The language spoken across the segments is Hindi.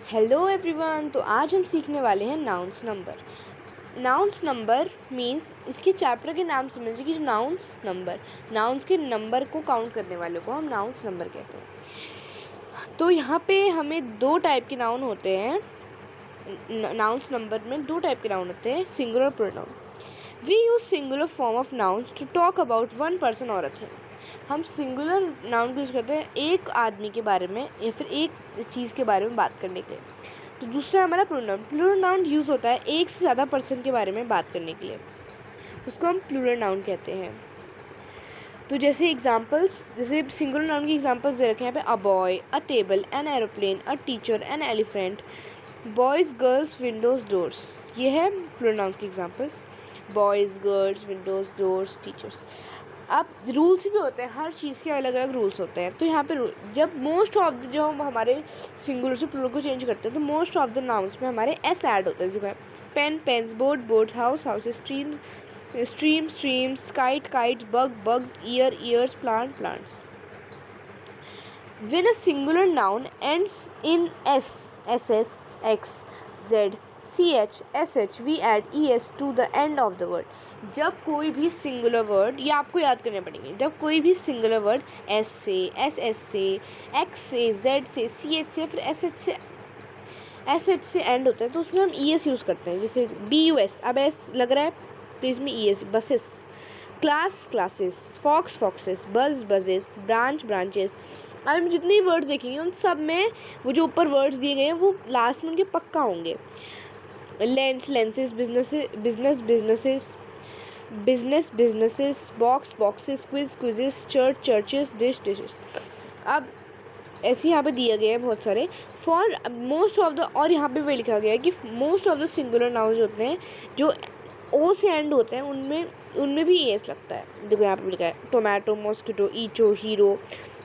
Hello everyone. तो आज हम सीखने वाले हैं nouns number. Nouns number means इसके चैप्टर के नाम समझिए कि जो नाउन्स के नंबर को काउंट करने वाले को हम नाउन्स नंबर कहते हैं। तो यहाँ पे हमें दो टाइप के नाउन होते हैं। नाउन्स नंबर में दो टाइप के नाउन होते हैं, सिंगुलर और pronoun. We use singular form of nouns to talk about one person और अ थिंग। हम सिंगुलर नाउन को यूज़ करते हैं एक आदमी के बारे में या फिर एक चीज़ के बारे में बात करने के लिए। तो दूसरा हमारा प्लूरल। प्लूरल नाउन यूज़ होता है एक से ज़्यादा पर्सन के बारे में बात करने के लिए, उसको हम प्लूरल नाउन कहते हैं। तो जैसे एग्जांपल्स, जैसे सिंगुलर नाउन की एग्जांपल्स दे रखे हैं यहाँ पे, a boy, a table, an aeroplane, a teacher, an elephant, boys, girls, Windows, doors. ये है प्लूरल नाउन की examples, boys, girls, Windows, doors, teachers. अब रूल्स भी होते हैं, हर चीज़ के अलग अलग रूल्स होते हैं। तो यहाँ पे जब मोस्ट ऑफ द जो हम हमारे सिंगुलर से प्लूरल को चेंज करते हैं तो मोस्ट ऑफ द नाउन्स में हमारे एस ऐड होते हैं। जैसे pen, pens, board, boards, house, houses, stream, streams, kite, kites, bug, bugs, year, years, plant, plants. When a singular noun ends in s, ss, x, z, ch, sh, we add es to the end of the word. जब कोई भी सिंगुलर वर्ड, ये आपको याद करने पड़ेंगे, जब कोई भी सिंगुलर वर्ड s से, ss से, x से, z से, ch से, फिर sh से एंड होता है तो उसमें हम es यूज़ करते हैं। जैसे bus, अब s लग रहा है तो इसमें es, buses, class, classes, fox, foxes, buzz, buzzes, branch, branches. अब हम जितने वर्ड्स देखेंगे उन सब में वो जो ऊपर वर्ड्स दिए गए हैं वो लास्ट में उनके पक्का होंगे। Lens, lenses, businesses, businesses, box, boxes, quiz, quizzes, church, churches, dish, dishes. अब ऐसे यहाँ पे दिए गए हैं बहुत सारे। फॉर मोस्ट ऑफ द, और यहाँ पे भी लिखा गया है कि most of the singular nouns होते हैं जो ओ से एंड होते हैं उनमें भी एस लगता है। देखो यहाँ पे लिखा है tomato, mosquito, echo, hero,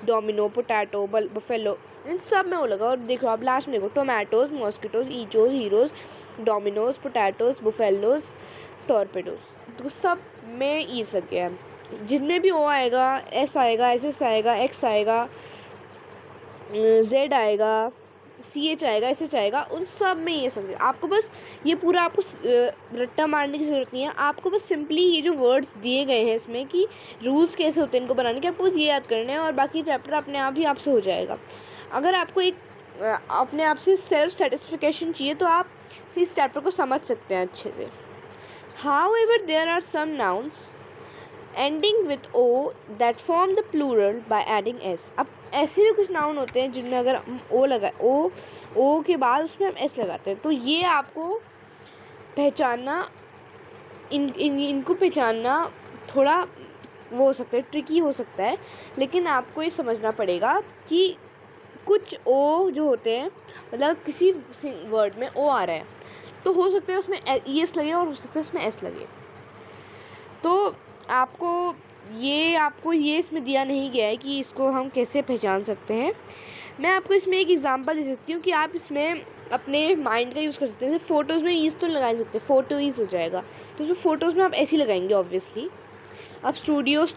domino, potato, buffalo, इन सब में वो लगा। और देखो आप लास्ट में देखो, tomatoes, mosquitoes, echoes, heroes, dominoes, potatoes, buffaloes, torpedoes. तो सब में ईस लग गया है। जिनमें भी ओ आएगा, एस आएगा, एस एस आएगा, एक्स आएगा, जेड आएगा, सी एच आएगा, एस एच आएगा, उन सब में ये सब। आपको बस ये पूरा आपको रट्टा मारने की ज़रूरत नहीं है। आपको बस सिंपली ये जो वर्ड्स दिए गए हैं इसमें कि रूल्स कैसे होते हैं इनको बनाने के, आपको बस ये याद करना है और बाकी चैप्टर अपने आप ही आपसे हो जाएगा। अगर आपको एक अपने आप से सेल्फ सेटिस्फिकेशन चाहिए तो आप इस चैप्टर को समझ सकते हैं अच्छे से। However, there are some nouns ending with o that form the plural by adding s. अब ऐसे भी कुछ नाउन होते हैं जिनमें अगर हम ओ के बाद उसमें हम एस लगाते हैं तो ये आपको पहचानना, इनको पहचानना थोड़ा वो हो सकता है, ट्रिकी हो सकता है। लेकिन आपको ये समझना पड़ेगा कि कुछ ओ जो होते हैं, मतलब किसी वर्ड में ओ आ रहा है तो हो सकता है उसमें ई एस लगे और हो सकता है उसमें एस लगे। तो आपको ये इसमें दिया नहीं गया है कि इसको हम कैसे पहचान सकते हैं। मैं आपको इसमें एक एग्जांपल दे सकती हूँ कि आप इसमें अपने माइंड का यूज़ कर सकते हैं। जैसे फ़ोटोज़ में ईज़ तो लगा नहीं सकते, फ़ोटो ईज़ हो जाएगा, तो उसमें फ़ोटोज़ में आप ऐसे ही लगाएंगे ऑब्वियसली। अब studios,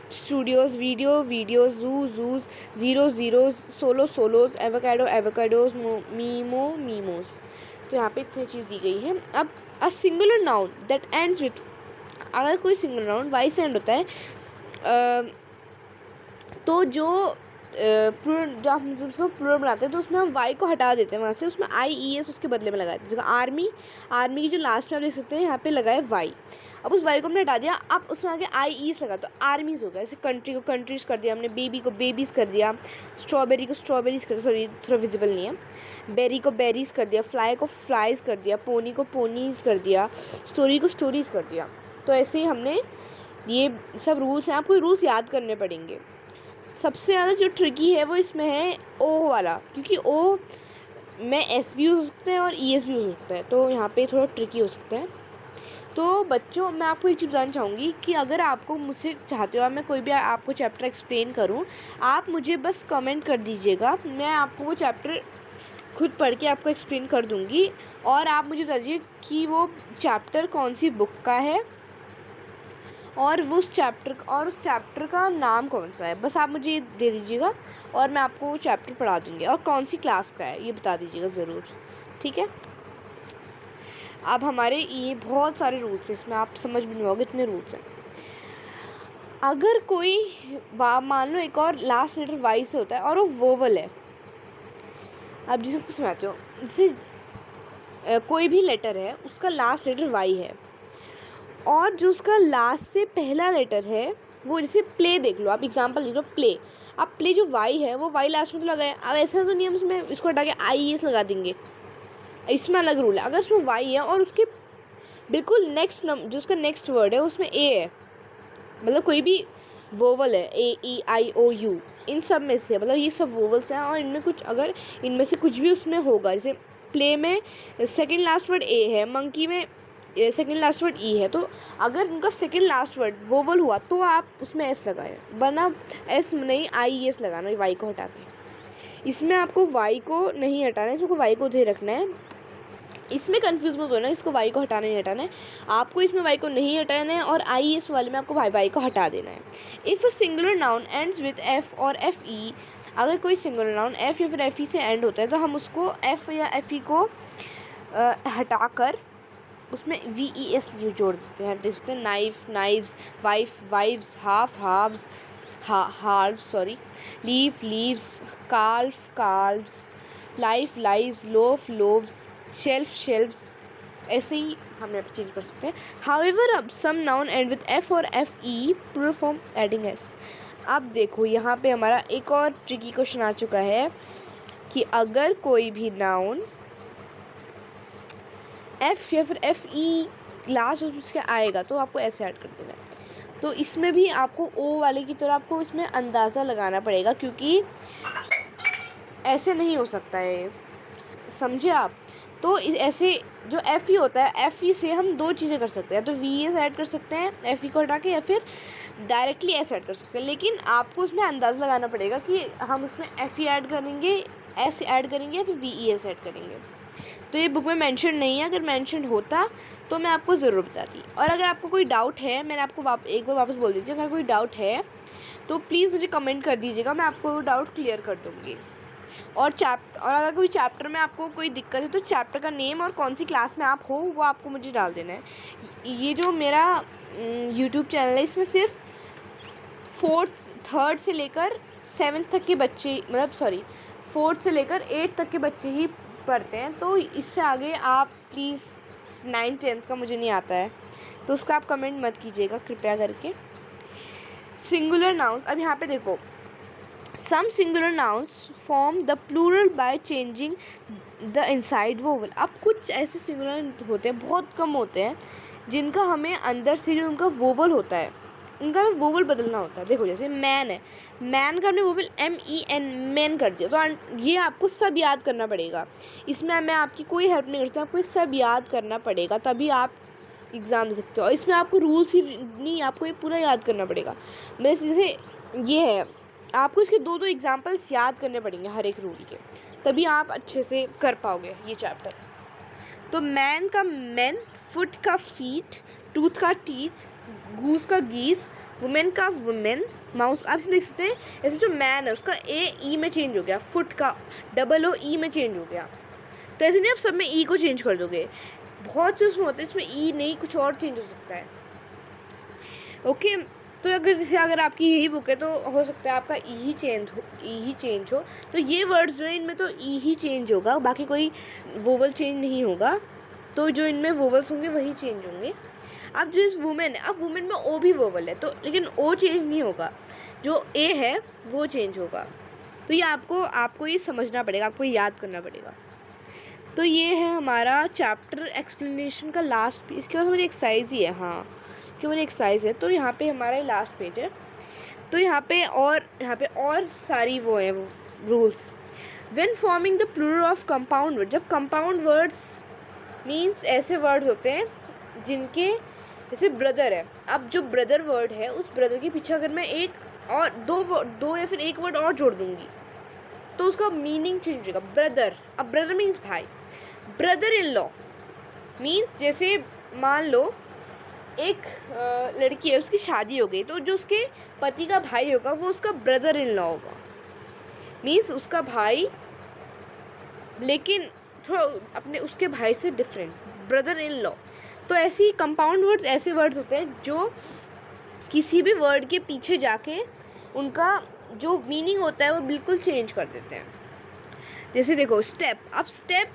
videos, zoos, zeros, solos, avocados, memos. तो यहाँ पे इतनी चीज़ दी गई है। अब a singular noun that ends with, अगर कोई सिंगुलर नाउन वाई से एंड होता है तो जो जब हम उसको प्लूरल बनाते हैं तो उसमें हम वाई को हटा देते हैं वहाँ से, उसमें आई ई एस उसके बदले में लगाते हैं। जैसे आर्मी की जो लास्ट में आप देख सकते हैं यहाँ पे लगा है वाई। अब उस वाई को हमने हटा दिया, अब उसमें आगे आई ईस लगा तो आर्मीज़ हो गया। जैसे कंट्री को कंट्रीज़ कर दिया हमने, बेबी को बेबीज़ कर दिया, स्ट्रॉबेरी को स्ट्रॉबेरीज़ कर दिया, सॉरी थोड़ा विजिबल नहीं है, बेरी को बेरीज़ कर दिया, फ्लाई को फ्लाइज़ कर दिया, पोनी को पोनीज़ कर दिया, स्टोरी को स्टोरीज़ कर दिया। तो ऐसे ही हमने ये सब रूल्स हैं, आपको रूल्स याद करने पड़ेंगे। सबसे ज़्यादा जो ट्रिकी है वो इसमें है ओ वाला, क्योंकि ओ में एस भी हो सकता है और ई एस भी हो सकता है, तो यहाँ पे थोड़ा ट्रिकी हो सकता है। तो बच्चों, मैं आपको एक चीज़ बताना चाहूँगी कि अगर आपको मुझसे चाहते हो मैं कोई भी आपको चैप्टर एक्सप्लेन करूँ, आप मुझे बस कमेंट कर दीजिएगा, मैं आपको वो चैप्टर खुद पढ़ के आपको एक्सप्लेन कर दूँगी। और आप मुझे बता दीजिए कि वो चैप्टर कौन सी बुक का है और वो उस चैप्टर का नाम कौन सा है, बस आप मुझे ये दे दीजिएगा और मैं आपको वो चैप्टर पढ़ा दूँगी, और कौन सी क्लास का है ये बता दीजिएगा ज़रूर, ठीक है। अब हमारे ये बहुत सारे रूल्स हैं, इसमें आप समझ भी नहीं होगा इतने रूल्स हैं। अगर कोई मान लो एक और लास्ट लेटर वाई से होता है और वो वोवल है, अब जिसे कुछ सुनाते हो, जैसे कोई भी लेटर है उसका लास्ट लेटर वाई है और जो उसका लास्ट से पहला लेटर है वो, जैसे प्ले देख लो, आप एग्जांपल देख लो, प्ले, अब प्ले जो वाई है वो वाई लास्ट में तो लगा है, अब ऐसा तो नहीं हम उसमें इसको हटा के IES लगा देंगे, इसमें अलग रूल है। अगर उसमें वाई है और उसके बिल्कुल नेक्स्ट जो उसका नेक्स्ट वर्ड है उसमें ए है, मतलब कोई भी वोवल है, AEIOU, इन सब में से, मतलब ये सब वोवल्स हैं और इनमें कुछ, अगर इनमें से कुछ भी उसमें होगा, जैसे प्ले में सेकंड लास्ट वर्ड ए है, मंकी में सेकंड लास्ट वर्ड ई है, तो अगर उनका सेकंड लास्ट वर्ड वोवल हुआ तो आप उसमें एस लगाएं, वरना एस नहीं IES लगाना वाई को हटा के। इसमें आपको वाई को नहीं हटाना है, इसमें वाई को उधर रखना है, इसमें कंफ्यूज मत होना, इसको वाई को हटाना नहीं हटाना है, आपको इसमें वाई को नहीं हटाना है, और IES वाले में आपको वाई को हटा देना है। If a singular noun ends with F और FE, अगर कोई सिंगुलर नाउन F या फिर FE से एंड होता है तो हम उसको F या FE को हटाकर उसमें VES जोड़ देते हैं, देख सकते हैं, knife knives, wife wives, half halves, halves, sorry, leaf leaves, calf calves, life lives, loaf loaves, shelf shelves, ऐसे ही हम यहाँ पे चेंज कर सकते हैं। हाउएवर अब some noun end with F और FE plural form adding S। अब देखो यहाँ पे हमारा एक और ट्रिकी क्वेश्चन आ चुका है कि अगर कोई भी नाउन F या फिर FE लास्ट उसके आएगा तो आपको ऐसे ऐड कर देना है। तो इसमें भी आपको O वाले की तरह आपको इसमें अंदाज़ा लगाना पड़ेगा, क्योंकि ऐसे नहीं हो सकता है, समझे आप। तो ऐसे जो FE होता है, FE से हम दो चीज़ें कर सकते हैं, तो VES ऐड कर सकते हैं FE को हटा के, या फिर डायरेक्टली ऐसे ऐड कर सकते हैं, लेकिन आपको उसमें अंदाज़ा लगाना पड़ेगा कि हम उसमें FE ऐड करेंगे, S ऐड करेंगे या फिर VES ऐड करेंगे। तो ये बुक में मेंशन नहीं है, अगर मेंशन होता तो मैं आपको ज़रूर बताती। और अगर आपको कोई डाउट है, मैंने आपको एक बार वापस बोल दीजिए, अगर कोई डाउट है तो प्लीज़ मुझे कमेंट कर दीजिएगा, मैं आपको वो डाउट क्लियर कर दूँगी। और अगर कोई चैप्टर में आपको कोई दिक्कत है तो चैप्टर का नेम और कौन सी क्लास में आप हो वो आपको मुझे डाल देना है। ये जो मेरा यूट्यूब चैनल है इसमें सिर्फ 3rd से लेकर 7th तक के बच्चे, मतलब सॉरी 4th से लेकर 8th तक के बच्चे ही पढ़ते हैं, तो इससे आगे आप प्लीज़ 9th 10th का मुझे नहीं आता है, तो उसका आप कमेंट मत कीजिएगा कृपया करके। सिंगुलर नाउन्स, अब यहाँ पे देखो, some singular nouns form the plural by changing the inside vowel. अब कुछ ऐसे सिंगुलर होते हैं, बहुत कम होते हैं, जिनका हमें अंदर से जो उनका वोवल होता है उनका हमें वोवल बदलना होता है। देखो जैसे मैन है, मैन का हमने वोवल MEN मैन कर दिया, तो ये आपको सब याद करना पड़ेगा, इसमें मैं आपकी कोई हेल्प नहीं कर सकती, आपको सब याद करना पड़ेगा तभी आप एग्ज़ाम दे सकते हो। और इसमें आपको रूल्स ही नहीं, आपको ये पूरा याद करना पड़ेगा। जैसे ये है, आपको इसके 2 एग्जाम्पल्स याद करने पड़ेंगे हर एक रूल के, तभी आप अच्छे से कर पाओगे ये चैप्टर। तो मैन का मैन, फुट का फीट, टूथ का टीथ, गूस का गीस, वुमेन का वुमेन, माउस। आप देख सकते हैं ऐसे जो मैन है उसका AE में चेंज हो गया, फुट का OOE में चेंज हो गया, तो ऐसे नहीं आप सब में E को चेंज कर दोगे, बहुत से उसमें होते हैं इसमें E नहीं कुछ और चेंज हो सकता है। ओके, तो अगर आपकी यही बुक है तो हो सकता है आपका ई ही चेंज हो, तो ये वर्ड्स जो है इनमें तो ई ही चेंज होगा, बाकी कोई वोवल चेंज नहीं होगा, तो जो इनमें वोवल्स होंगे वही चेंज होंगे। अब जो इस वुमेन है, अब वुमेन में O भी वोवल है, तो लेकिन O चेंज नहीं होगा, जो A है वो चेंज होगा। तो ये आपको ये समझना पड़ेगा, आपको याद करना पड़ेगा। तो ये है हमारा चैप्टर एक्सप्लेनेशन का लास्ट पेज, इसके बाद हमारी एक्सरसाइज ही है, हाँ कि मेरी एक्सरसाइज है। तो यहाँ पे हमारा लास्ट पेज है, तो यहाँ पे और सारी वो है rules. When forming the plural of compound word, जब कंपाउंड वर्ड्स मीन्स ऐसे वर्ड्स होते हैं जिनके, जैसे ब्रदर है, अब जो ब्रदर वर्ड है उस ब्रदर के पीछे अगर मैं एक और दो या फिर एक वर्ड और जोड़ दूँगी तो उसका मीनिंग चेंज हो जाएगा। ब्रदर, अब ब्रदर मीन्स भाई, ब्रदर इन लॉ मीन्स, जैसे मान लो एक लड़की है, उसकी शादी हो गई, तो जो उसके पति का भाई होगा वो उसका ब्रदर इन लॉ होगा, मीन्स उसका भाई, लेकिन थोड़ा अपने उसके भाई से डिफरेंट, ब्रदर इन लॉ। तो ऐसी कंपाउंड वर्ड्स ऐसे वर्ड्स होते हैं जो किसी भी वर्ड के पीछे जाके उनका जो मीनिंग होता है वो बिल्कुल चेंज कर देते हैं। जैसे देखो स्टेप, अब स्टेप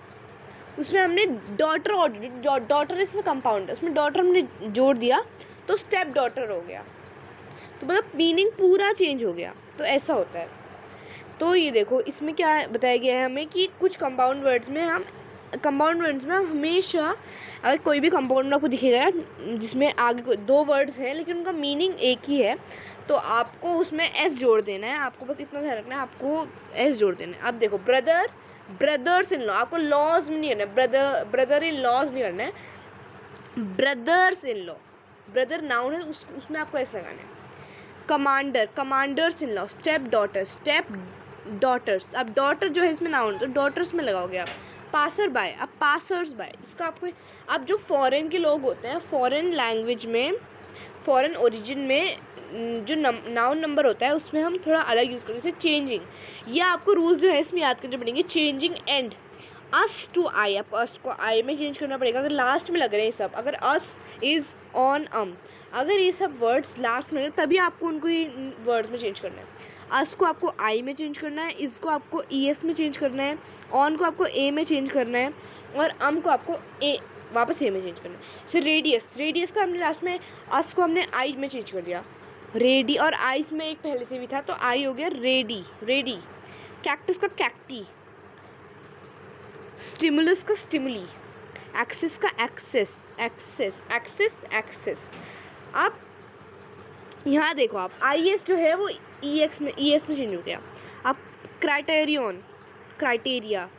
उसमें हमने डॉटर, और डॉटर इसमें कंपाउंड है, उसमें डॉटर हमने जोड़ दिया तो स्टेप डॉटर हो गया, तो मतलब मीनिंग पूरा चेंज हो गया। तो ऐसा होता है। तो ये देखो इसमें क्या बताया गया है हमें कि कुछ कंपाउंड वर्ड्स में हम हमेशा, अगर कोई भी कंपाउंड आपको दिखेगा जिसमें आगे दो वर्ड्स हैं लेकिन उनका मीनिंग एक ही है, तो आपको उसमें एस जोड़ देना है। आपको बस इतना ध्यान रखना है, आपको एस जोड़ देना है। अब देखो ब्रदर, ब्रदर्स इन लॉ, आपको लॉज में नहीं करना है, ब्रदर इन लॉज नहीं करना है, brothers in law, brother noun है उसमें आपको एस लगाना है। Commander, commanders in law, stepdaughter, stepdaughters, अब डॉटर जो है इसमें नाउन तो डॉटर्स में लगाओगे आप। पासर बाय, अब पासर्स बाय, इसका आपको, अब जो फॉरेन के लोग होते हैं, फॉरेन लैंग्वेज में, फॉरेन ओरिजिन में जो नाउन नंबर होता है उसमें हम थोड़ा अलग यूज़ करते हैं, जैसे चेंजिंग, या आपको रूल्स जो है इसमें याद करने पड़ेंगे। चेंजिंग एंड अस टू आई, आपको अस को आई में चेंज करना पड़ेगा अगर लास्ट में लग रहे हैं सब, अगर अस, इज़, ऑन, अगर ये सब वर्ड्स लास्ट में लगे तभी आपको उनको ये वर्ड्स में चेंज करना है। अस को आपको आई में चेंज करना है, इस को आपको ई एस में चेंज करना है, ऑन को आपको ए में चेंज करना है, और को आपको ए वापस ए में चेंज करना है। जैसे रेडियस, रेडियस का हमने लास्ट में अस को हमने आई में चेंज कर दिया, रेडी, और आइस में एक पहले से भी था तो आई हो गया रेडी, रेडी। कैक्टस का कैक्टी, स्टिमुलस का स्टिमुली, एक्सिस का एक्सेस, एक्सेस, एक्सिस, एक्सेस। अब यहाँ देखो आप आई एस जो है वो ई एक्स में, ई एस में चेंज हो गया। अब क्राइटेरियन, क्राइटेरिया,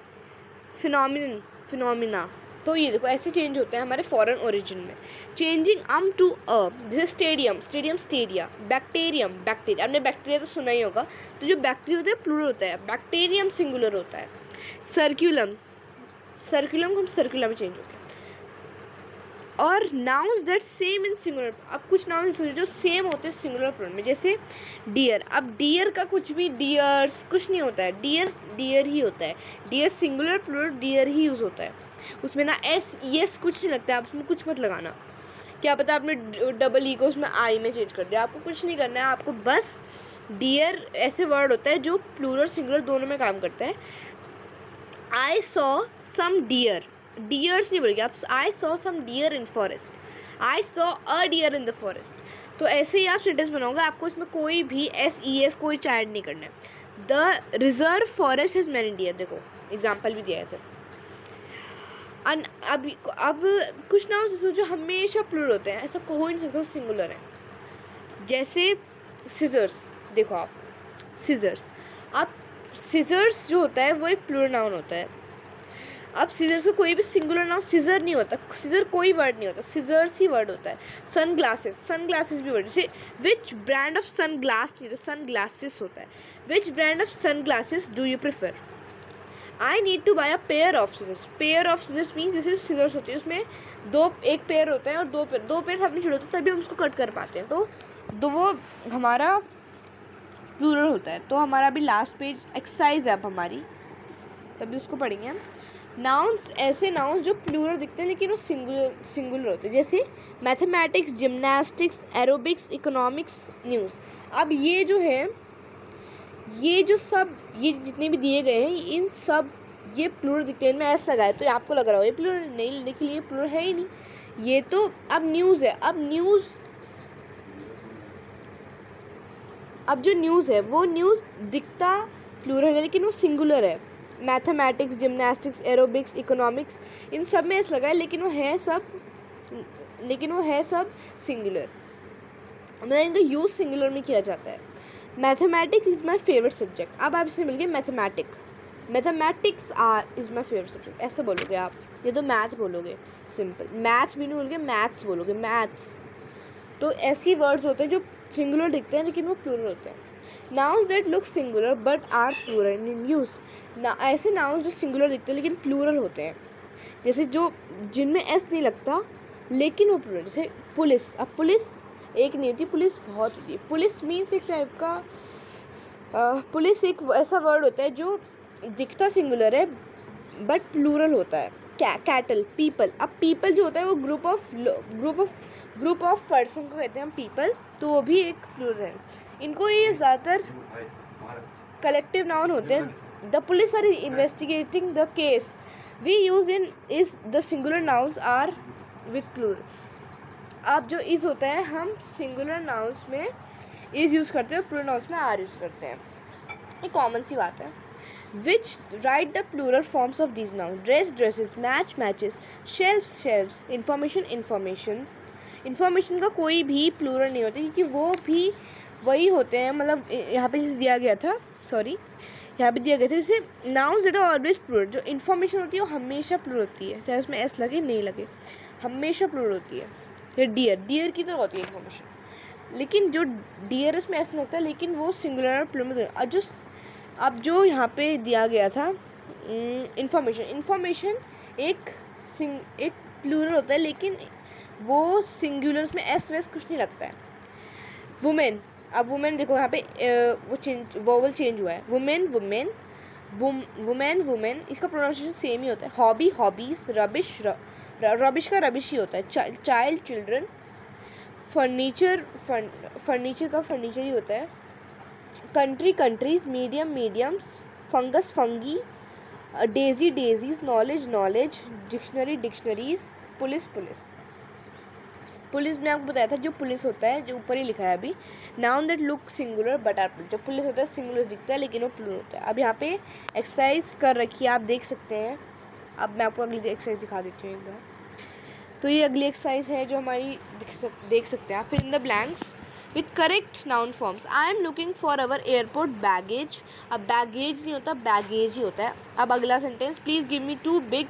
फिनोमिनन, फिनोमिना। तो ये देखो ऐसे चेंज होते हैं हमारे फॉरेन ओरिजिन में। चेंजिंग टू अ, जैसे stadium, stadium, Stadia. Bacterium, bacteria, आपने बैक्टीरिया तो सुना ही होगा, तो जो बैक्टीरिया होता है प्लूरल होता है, बैक्टीरियम सिंगुलर होता है। सर्कुलम, सर्कुलम को हम सर्कुलम में चेंज हो गया। और nouns that same in singular, अब कुछ नाउन्स जो सेम होते हैं सिंगुलर प्लूरल में, जैसे डियर। अब डियर का कुछ भी, डियर्स कुछ नहीं होता है, डियर डियर ही होता है, डियर सिंगुलर प्लूरल डियर ही यूज़ होता है, उसमें ना एस यस कुछ नहीं लगता है, आप उसमें कुछ मत लगाना। क्या पता आपने डबल ई को उसमें आई में चेंज कर दिया, आपको कुछ नहीं करना है, आपको बस डियर ऐसे वर्ड होता है जो प्लूरल सिंगुलर दोनों में काम करता है। I saw some deer, deers नहीं बोलेंगे आप, I saw some deer in forest, I saw a deer in the forest. तो ऐसे ही आप सेंटेंस बनाओगे, आपको इसमें कोई भी एस ई एस कोई ऐड नहीं करना है। The reserve forest has many deer, देखो एग्जाम्पल भी दिया था। अब कुछ नाउन जो हमेशा प्लूरल होते हैं, ऐसा हो ही नहीं सकता सिंगुलर है। जैसे सिजर्स, देखो आप सिजर्स, अब सिजर्स जो होता है वो एक प्लूरल नाउन होता है। अब सिजर्स का कोई भी सिंगुलर नाउन सिजर नहीं होता, सिजर कोई वर्ड नहीं होता, सिजर्स ही वर्ड होता है। सन ग्लासेस, सन ग्लासेस भी वर्ड, जैसे which brand of sunglass नहीं, तो सन ग्लासेस होता है। Which brand of sunglasses do you prefer, I need to buy a pair of scissors. Pair of scissors means जैसे सिजर्स होती है उसमें दो, एक पेयर होता है और दो पेयर साथ में जुड़े होते हैं तभी हम उसको कट कर पाते हैं, तो वो हमारा प्लूरल होता है। तो हमारा अभी लास्ट पेज एक्सरसाइज है अब हमारी, तभी उसको पढ़ेंगे हम। नाउन्स, ऐसे नाउन्स जो प्लूरल दिखते हैं लेकिन वो सिंगुलर होते हैं, जैसे mathematics, gymnastics, aerobics, economics, news. अब ये जो है, ये जो सब, ये जितने भी दिए गए हैं इन सब ये प्लूरल दिखते हैं, इनमें ऐसा लगाए तो आपको लग रहा हो ये प्लूरल नहीं, लेकिन ये प्लूरल है ही नहीं, ये तो अब न्यूज़ है। अब न्यूज़, अब जो न्यूज़ है वो न्यूज़ दिखता प्लूरल है लेकिन वो सिंगुलर है। मैथमेटिक्स, जिम्नास्टिक्स, एरोबिक्स, इकोनॉमिक्स, इन सब में ऐसा लगा है लेकिन वो है सब सिंगुलर, मतलब इनका यूज़ सिंगुलर में किया जाता है। Mathematics is my favourite subject, अब आप इससे मिल गए mathematics is my favourite subject, ऐसे बोलोगे आप, ये तो मैथ बोलोगे सिंपल, मैथ भी नहीं बोलोगे, मैथ्स बोलोगे, मैथ्स। तो ऐसी वर्ड्स होते हैं जो सिंगुलर दिखते हैं लेकिन वो प्लूरल होते हैं। Nouns that look singular but are plural in use, ऐसे नाउन्स जो सिंगुलर दिखते हैं लेकिन प्लूरल होते हैं, जैसे जो जिनमें एस नहीं लगता लेकिन वो प्लूरल, जैसे पुलिस, अब पुलिस एक नहीं होती, पुलिस बहुत होती है। पुलिस मीन्स एक टाइप का पुलिस एक ऐसा वर्ड होता है जो दिखता सिंगुलर है बट प्लूरल होता है। कैटल, पीपल, अब पीपल जो होता है वो ग्रुप ऑफ पर्सन को कहते हैं हम पीपल, तो वो भी एक प्लूरल है। इनको ये ज़्यादातर कलेक्टिव नाउन होते हैं। The police are investigating the case we use in is the singular nouns are with plural. अब जो इज़ होता है हम सिंगुलर नाउन्स में इज़ यूज़ करते हैं, प्लूरल नाउन्स में आर यूज़ करते हैं। ये कॉमन सी बात है। Which write the plural forms of these noun, dress dresses, match matches, shelfs shelfs, information information. इन्फॉर्मेशन का कोई भी प्लूरल नहीं होता क्योंकि वो भी वही होते हैं, मतलब यहाँ पे जैसे दिया गया था, यहाँ पे दिया गया था जैसे nouns that are always plural. जो इन्फॉर्मेशन होती है वो हमेशा प्लूरल होती है, चाहे उसमें एस लगे नहीं लगे, हमेशा प्लूरल होती है। ये डियर की तो होती है इन्फॉर्मेशन, लेकिन जो डियर उसमें एस नहीं होता, लेकिन वो सिंगुलर और प्लूरल में। और अब जो यहाँ पे दिया गया था इन्फॉर्मेशन एक प्लूरल होता है, लेकिन वो सिंगुलर, उसमें एस वेस कुछ नहीं लगता है। वुमेन, अब वुमेन देखो यहाँ पे वोवल चेंज हुआ है, वुमेन, वुमेन, इसका प्रोनाउंसिएशन सेम ही होता है। हॉबी, हॉबीज, रबिश, रबिश का रबिश ही होता है। चाइल्ड, चिल्ड्रन, फर्नीचर का फर्नीचर ही होता है। Country, countries, medium, mediums, fungus, fungi, Daisy, daisies, knowledge, dictionary, dictionaries, police में आपको बताया था जो पुलिस होता है, जो ऊपर ही लिखा है अभी, noun that look singular but are plural. जो पुलिस होता है सिंगुलर दिखता है लेकिन वो प्लूरल होता है। अब यहाँ पे एक्सरसाइज कर रखी है, आप देख सकते हैं। अब मैं आपको अगली एक्सरसाइज दिखा देती हूँ एक बार। तो ये अगली एक्सरसाइज है जो हमारी देख सकते हैं आप। Fill in the blanks with correct noun forms. I am looking for our airport baggage. अब बैगेज नहीं होता, बैगेज ही होता है। अब अगला sentence, please give me 2 big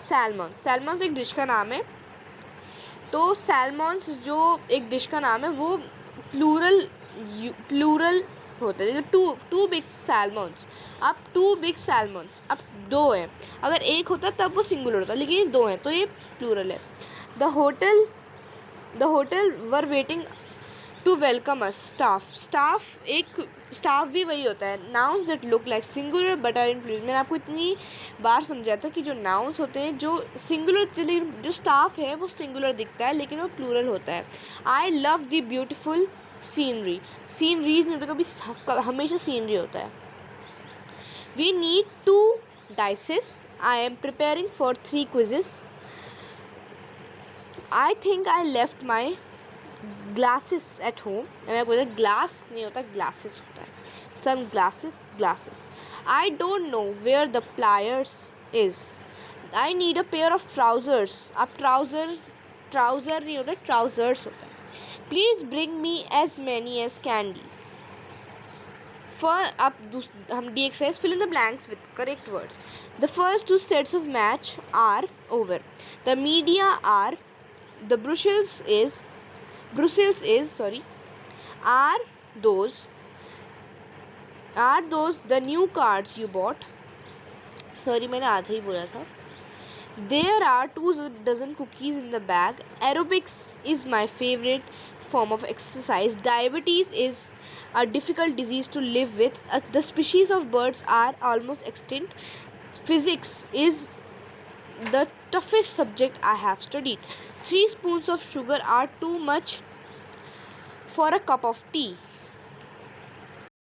salmon. Salmons एक डिश का नाम है, तो सैल्मॉन्स जो एक डिश का नाम है वो प्लूरल होता है। Two big salmons. अब 2 बिग सैल्मॉन्स, अब 2 हैं, अगर एक होता तब वो सिंगुलर होता, लेकिन ये 2 हैं तो ये प्लूरल है। The hotel were waiting to welcome us. Staff भी वही होता है। Nouns that look like singular but are in plural. मैंने आपको इतनी बार समझाया था कि जो नाउन्स होते हैं जो सिंगुलर, जो स्टाफ है वो सिंगुलर दिखता है लेकिन वो प्लूरल होता है। I love the beautiful sceneries नहीं होता कभी, हमेशा सीनरी होता है। We need 2 dices. I am preparing for 3 quizzes. I think I left my glasses at home. मैं बोलता ग्लास नहीं होता, ग्लासेस होता है। Sunglasses. I don't know where the pliers is. I need a pair of trousers. अब ट्राउज़र नहीं होता, ट्राउजर्स होता है। Please bring me as many as candies. अब हम the exercise, fill in the blanks with correct words. The first 2 sets of match are over. The media are, the Brussels is are those the new cards you bought? मैंने आधा ही बोला था। There are 2 dozen cookies in the bag. Aerobics is my favorite form of exercise. Diabetes is a difficult disease to live with. The species of birds are almost extinct. Physics is the toughest subject I have studied. 3 spoons of sugar are too much for a cup of tea.